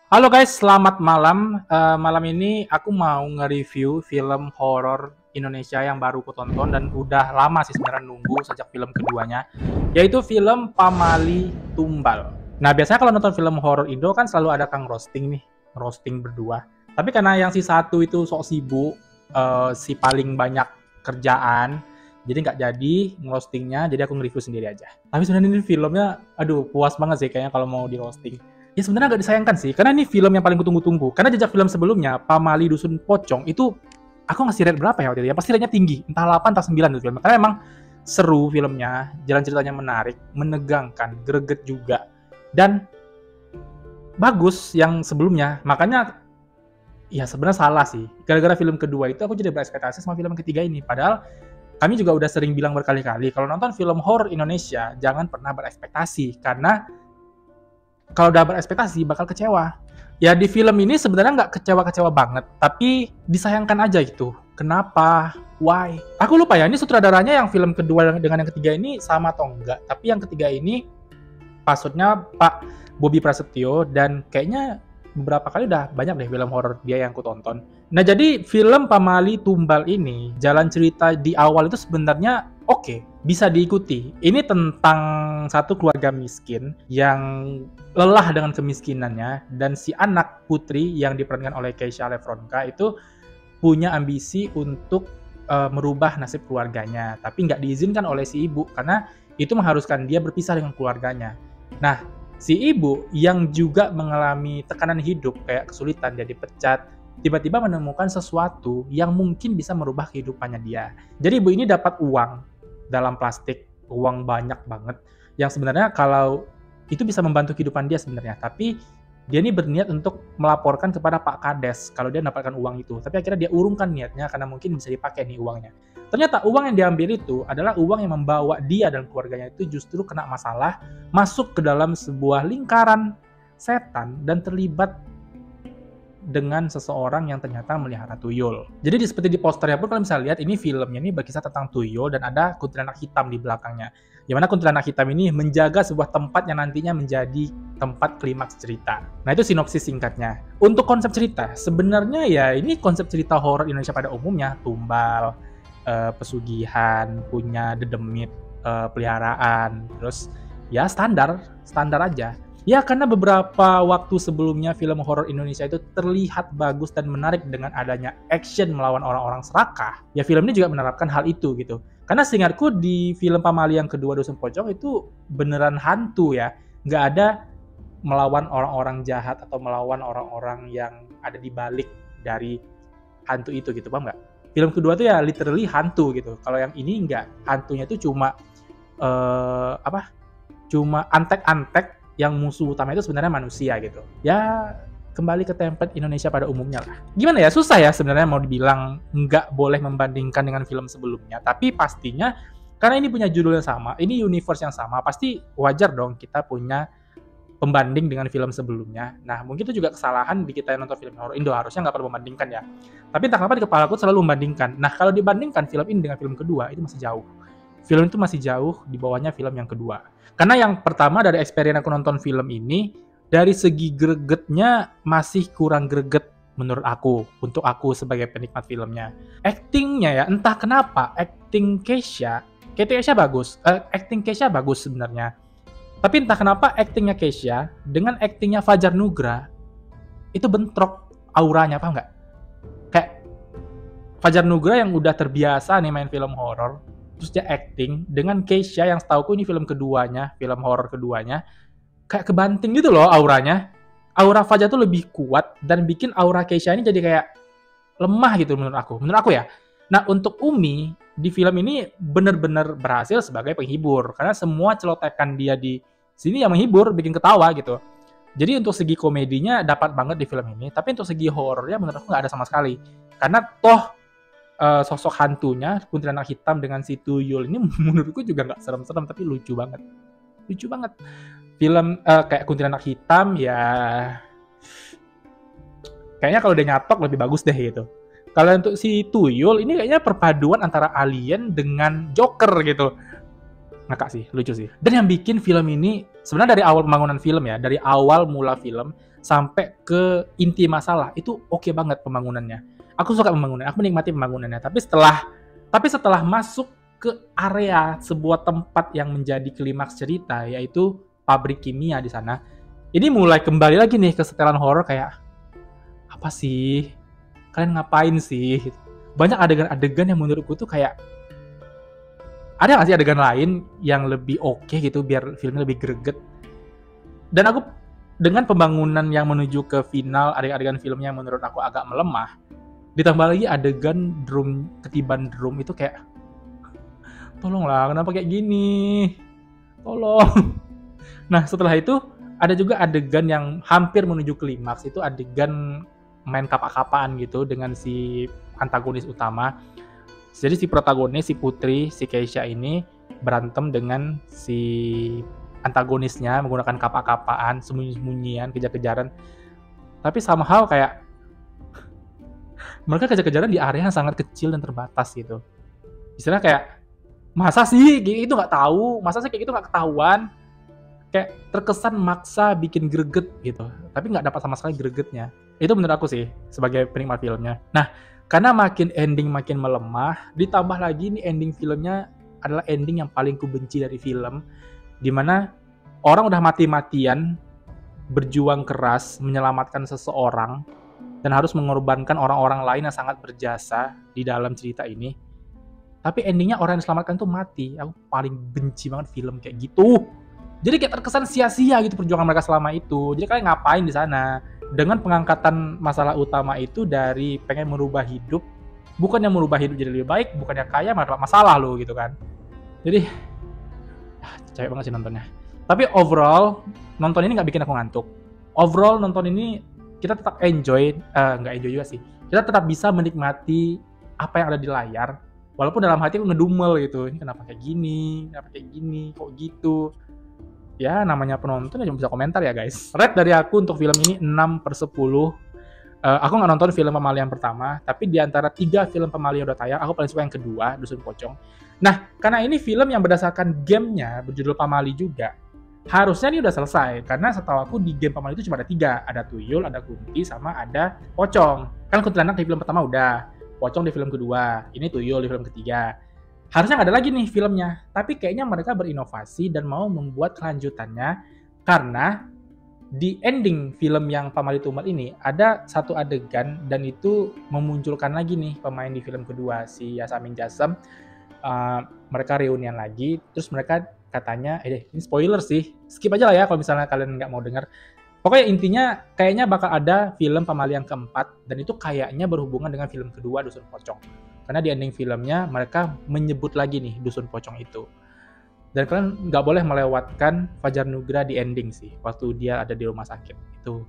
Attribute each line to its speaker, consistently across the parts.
Speaker 1: Halo guys, selamat malam. Malam ini aku mau nge-review film horor Indonesia yang baru aku tonton dan udah lama sih sebenarnya nunggu sejak film keduanya, yaitu film Pamali Tumbal. Nah, biasanya kalau nonton film horor Indo kan selalu ada Kang Roasting nih, roasting berdua. Tapi karena yang si satu itu sok sibuk, si paling banyak kerjaan, jadi nggak jadi nge-roastingnya, jadi aku nge-review sendiri aja. Tapi sebenarnya ini filmnya, aduh puas banget sih kayaknya kalau mau di roasting. Ya sebenarnya agak disayangkan sih, karena ini film yang paling kutunggu-tunggu. Karena jejak film sebelumnya, Pamali Dusun Pocong, itu aku ngasih rate berapa ya waktu itu ya? Pasti rate-nya tinggi, entah 8 entah 9 itu film. Karena emang seru filmnya, jalan ceritanya menarik, menegangkan, greget juga. Dan bagus yang sebelumnya. Makanya ya sebenarnya salah sih. Gara-gara film kedua itu aku jadi berekspektasi sama film ketiga ini. Padahal kami juga udah sering bilang berkali-kali, kalau nonton film horor Indonesia, jangan pernah berekspektasi. Karena kalau udah berekspektasi bakal kecewa. Ya di film ini sebenarnya nggak kecewa-kecewa banget, tapi disayangkan aja gitu. Kenapa? Why? Aku lupa ya, ini sutradaranya yang film kedua dengan yang ketiga ini sama atau enggak. Tapi yang ketiga ini maksudnya Pak Bobi Prasetyo, dan kayaknya beberapa kali udah banyak deh film horor dia yang aku tonton. Nah, jadi film Pamali Tumbal ini, jalan cerita di awal itu sebenarnya oke, bisa diikuti. Ini tentang satu keluarga miskin yang lelah dengan kemiskinannya, dan si anak putri yang diperankan oleh Keisha Lefronka itu punya ambisi untuk merubah nasib keluarganya, tapi nggak diizinkan oleh si ibu karena itu mengharuskan dia berpisah dengan keluarganya. Nah, si ibu yang juga mengalami tekanan hidup kayak kesulitan, dia dipecat, tiba-tiba menemukan sesuatu yang mungkin bisa merubah kehidupannya dia. Jadi ibu ini dapat uang dalam plastik, uang banyak banget, yang sebenarnya kalau itu bisa membantu kehidupan dia sebenarnya, tapi dia ini berniat untuk melaporkan kepada Pak Kades kalau dia mendapatkan uang itu. Tapi akhirnya dia urungkan niatnya karena mungkin bisa dipakai nih uangnya. Ternyata uang yang diambil itu adalah uang yang membawa dia dan keluarganya itu justru kena masalah, masuk ke dalam sebuah lingkaran setan dan terlibat dengan seseorang yang ternyata melihara tuyul. Jadi seperti di posternya pun kalian bisa lihat ini filmnya ini berkisah tentang tuyul dan ada kuntilanak hitam di belakangnya. Di mana kuntilanak hitam ini menjaga sebuah tempat yang nantinya menjadi tempat klimaks cerita. Nah, itu sinopsis singkatnya. Untuk konsep cerita, sebenarnya ya ini konsep cerita horor Indonesia pada umumnya, tumbal, pesugihan, punya dedemit, peliharaan, terus ya standar aja. Ya, karena beberapa waktu sebelumnya film horor Indonesia itu terlihat bagus dan menarik dengan adanya action melawan orang-orang serakah. Ya, film ini juga menerapkan hal itu gitu. Karena seingatku di film Pamali yang kedua Dusun Pocong itu beneran hantu ya. Nggak ada melawan orang-orang jahat atau melawan orang-orang yang ada di balik dari hantu itu gitu, paham nggak? Film kedua tuh ya literally hantu gitu. Kalau yang ini nggak. Hantunya itu cuma cuma antek-antek yang musuh utama itu sebenarnya manusia gitu. Ya, kembali ke template Indonesia pada umumnya lah. Gimana ya, susah ya sebenarnya mau dibilang nggak boleh membandingkan dengan film sebelumnya. Tapi pastinya, karena ini punya judul yang sama, ini universe yang sama, pasti wajar dong kita punya pembanding dengan film sebelumnya. Nah, mungkin itu juga kesalahan di kita yang nonton film horror Indo, harusnya nggak perlu membandingkan ya. Tapi entah kenapa di kepala aku selalu membandingkan. Nah, kalau dibandingkan film ini dengan film kedua, itu masih jauh. Film itu masih jauh di bawahnya film yang kedua. Karena yang pertama dari experience aku nonton film ini, dari segi gregetnya masih kurang greget menurut aku, untuk aku sebagai penikmat filmnya. Actingnya ya, entah kenapa, acting Keisha bagus. Acting Keisha bagus sebenarnya. Tapi entah kenapa actingnya Keisha dengan actingnya Fajar Nugra, itu bentrok auranya, paham nggak? Kayak Fajar Nugra yang udah terbiasa nih main film horor, terus dia acting dengan Keisha yang setauku ini film keduanya, film horor keduanya, kayak kebanting gitu loh auranya. Aura Fajar tuh lebih kuat dan bikin aura Keisha ini jadi kayak lemah gitu menurut aku ya. Nah, untuk Umi di film ini benar-benar berhasil sebagai penghibur karena semua celotekan dia di sini yang menghibur, bikin ketawa gitu. Jadi untuk segi komedinya dapat banget di film ini, tapi untuk segi horornya menurut aku nggak ada sama sekali. Karena toh sosok hantunya kuntilanak hitam dengan si tuyul ini menurutku juga nggak serem-serem tapi lucu banget film kayak kuntilanak hitam ya kayaknya kalau udah nyatok lebih bagus deh gitu. Kalau untuk si tuyul ini kayaknya perpaduan antara alien dengan Joker gitu. Ngakak sih, lucu sih. Dan yang bikin film ini sebenarnya dari awal pembangunan film ya, dari awal mula film sampai ke inti masalah itu oke banget pembangunannya. Aku suka pembangunan, aku menikmati pembangunannya. Tapi setelah masuk ke area sebuah tempat yang menjadi klimaks cerita, yaitu pabrik kimia di sana, ini mulai kembali lagi nih ke setelan horor kayak apa sih? Kalian ngapain sih? Banyak adegan-adegan yang menurutku tuh kayak ada nggak sih adegan lain yang lebih oke gitu biar filmnya lebih greget. Dan aku dengan pembangunan yang menuju ke final, adegan-adegan filmnya yang menurut aku agak melemah, ditambah lagi adegan ketiban drum itu kayak tolonglah kenapa kayak gini, tolong. Nah setelah itu ada juga adegan yang hampir menuju klimaks, itu adegan main kapak-kapaan gitu dengan si antagonis utama. Jadi si protagonis, si Putri, si Keisha ini berantem dengan si antagonisnya menggunakan kapak-kapaan, sembunyi-sembunyian, kejar-kejaran. Tapi somehow kayak mereka kejar-kejaran di area yang sangat kecil dan terbatas gitu. Istilahnya kayak, masa sih itu nggak tahu? Masa sih kayak gitu nggak ketahuan? Kayak terkesan maksa bikin greget gitu. Tapi nggak dapat sama sekali gregetnya. Itu menurut aku sih, sebagai penikmat filmnya. Nah, karena makin ending makin melemah, ditambah lagi nih ending filmnya adalah ending yang paling kubenci dari film, dimana orang udah mati-matian berjuang keras menyelamatkan seseorang dan harus mengorbankan orang-orang lain yang sangat berjasa di dalam cerita ini. Tapi endingnya orang yang diselamatkan tuh mati. Aku paling benci banget film kayak gitu. Jadi kayak terkesan sia-sia gitu perjuangan mereka selama itu. Jadi kalian ngapain di sana? Dengan pengangkatan masalah utama itu dari pengen merubah hidup, bukan yang merubah hidup jadi lebih baik, bukannya kaya malah dapat masalah lo gitu kan. Jadi capek banget sih nontonnya. Tapi overall nonton ini nggak bikin aku ngantuk. Overall nonton ini kita tetap enjoy, nggak enjoy juga sih. Kita tetap bisa menikmati apa yang ada di layar, walaupun dalam hati aku ngedumel gitu. Ini kenapa kayak gini, kok gitu. Ya namanya penonton ya cuma bisa komentar ya guys. Rate dari aku untuk film ini 6/10. Aku nggak nonton film Pemali yang pertama, tapi di antara 3 film Pemali yang udah tayang, aku paling suka yang kedua, Dusun Pocong. Nah, karena ini film yang berdasarkan gamenya berjudul Pamali juga, harusnya ini udah selesai. Karena setahu aku di game Pamali itu cuma ada 3. Ada Tuyul, ada Kunti, sama ada Pocong. Kan Kuntilanak di film pertama udah, Pocong di film kedua, ini Tuyul di film ketiga. Harusnya nggak ada lagi nih filmnya, tapi kayaknya mereka berinovasi dan mau membuat kelanjutannya karena di ending film yang Pamali Tumbal ini ada satu adegan dan itu memunculkan lagi nih pemain di film kedua, si Yasamin Jasem. Mereka reunian lagi, terus mereka katanya, ini spoiler sih, skip aja lah ya kalau misalnya kalian nggak mau dengar. Pokoknya intinya kayaknya bakal ada film Pamali yang keempat dan itu kayaknya berhubungan dengan film kedua Dusun Pocong. Karena di ending filmnya mereka menyebut lagi nih Dusun Pocong itu. Dan kalian nggak boleh melewatkan Fajar Nugra di ending sih, waktu dia ada di rumah sakit. Itu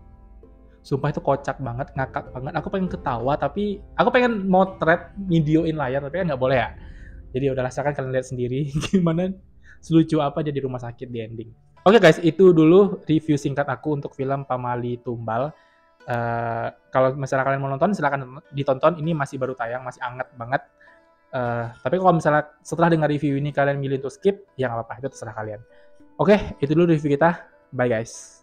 Speaker 1: sumpah itu kocak banget, ngakak banget. Aku pengen ketawa tapi aku pengen motret, videoin layar tapi kan nggak boleh ya. Jadi udahlah, silakan kalian lihat sendiri gimana selucu apa dia di rumah sakit di ending. Oke guys, itu dulu review singkat aku untuk film Pamali Tumbal. Kalau misalnya kalian mau nonton, silakan ditonton. Ini masih baru tayang, masih anget banget. Tapi kalau misalnya setelah dengar review ini kalian milih untuk skip, ya nggak apa-apa, itu terserah kalian. Oke, itu dulu review kita. Bye guys.